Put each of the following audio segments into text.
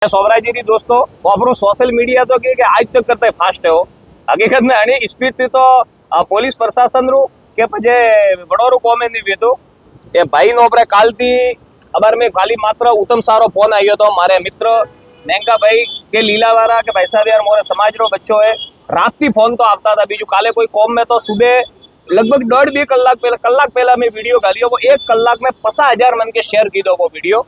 सोमराज जी दोस्तों वापरू social media तो कि आज तक करते फास्ट है हकीकत में आनी स्पीड थी तो પોલીસ પ્રશાસન रू કે પછી વડોરું કોમે ની વેતો એ ભાઈ નો આપણે કાલથી ખબર મેં ખાલી માત્ર ઉત્તમ સારો ફોન આવ્યો તો મારે મિત્ર નેંકા ભાઈ કે લીલાવાળા કે ભાઈ સાહેબ યાર મોરે સમાજ નો બચ્ચો है रात થી ફોन तो આવતા હતા બીજું કાલે કોઈ કોમ में तो सुबह लगभग 1.5-2 कलाक पहला मैं वीडियो गालियो वो 1 कलाक में 50,000 मन के शेयर की दो वो वीडियो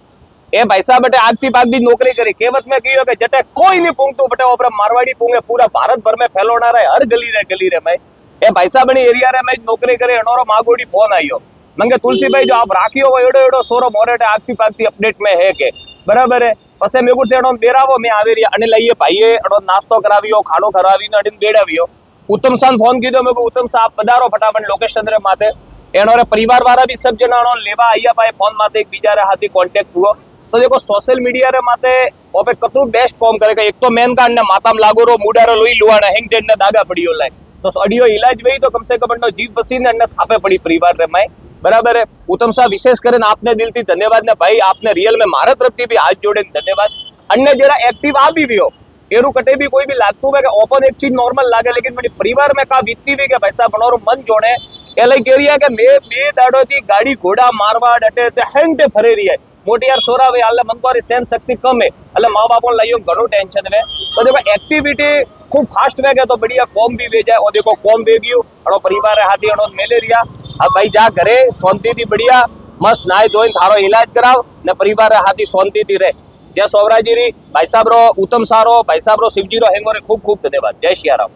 ए भाई साहब बटे आग थी पाग दी नौकरी करी कहेवत में कहियो के जटे कोई नहीं पूंगतू बटे ओपरे मारवाड़ी पूंगे पूरा भारत भर में फैलोना रहे हर गली रे मैं ए भाई साहब बनी एरिया रे मैं नौकरी करे अनोरो मागोड़ी फोन आयो मंगे तुलसी भाई जो आप राखियो वो एडो एडो सोरो मोरेटे आग थी पाग थी अपडेट में है के बराबर है पसे मेगुर से अडोन बेरावो मैं आवे रिया अने लईए भाईए अडोन नास्तो करावियो खानो खरावीनो अडीन बेडावियो उत्तम सान फोन कीधो मेको उत्तम सा आप पधारो फटाफट लोकेशन रे माथे एनो रे परिवार वाला भी सब जना लेवा आया पाए फोन माथे एक बीजा रे हाथी कॉन्टेक्ट हुओ तो देखो सोशल मीडिया रे माथे ओपे कतरू बेस्ट कॉम करे एक तो मेन कांड ने माताम लागो रो मुडारो लोई लुवाना हेंग टेन ने दागा पड़ियो लाय तो अडियो इलाज वही तो कम से कम जीव बसीने अन्ने थापे पड़ी परिवार रे माय बराबर है उत्तम साहब विशेष करे आपने दिल थी धन्यवाद ने भाई आपने रियल में मारा तरफ थी भी हाथ जोड़े धन्यवाद अन्य जरा एक्टिव आ भी वियो एरू कटे भी कोई भी लागतू है कि ओपन एक चीज नॉर्मल लागे लेकिन मेरी परिवार में का बीतती भी के पैसा बनोरो मन जोड़े ए लई केरिया के मे बे दाडो थी गाड़ी घोड़ा मारवा डटे ते हेंगटे फरे रही है मोटी यार सोरा भाई हाल मन तो सेंस शक्ति कम है એટલે माँ बाप लाइयो घणो टेंशन है तो देखो एक्टिविटी खूब फास्ट वे गए तो बढ़िया कॉम भी वे जाए और देखो कॉम वे गयो अड़ो परिवार हाथी अड़ो मलेरिया अब भाई जा घरे शांति थी बढ़िया मस्त नाय धोई थारो इलाज कराव ने परिवार हाथी शांति थी रहे जय सोमराजी री भाई साहब रो उत्तम सारो भाई साहब रो शिवजी रो हेंगो रे खूब खूब धन्यवाद जय सिया राम।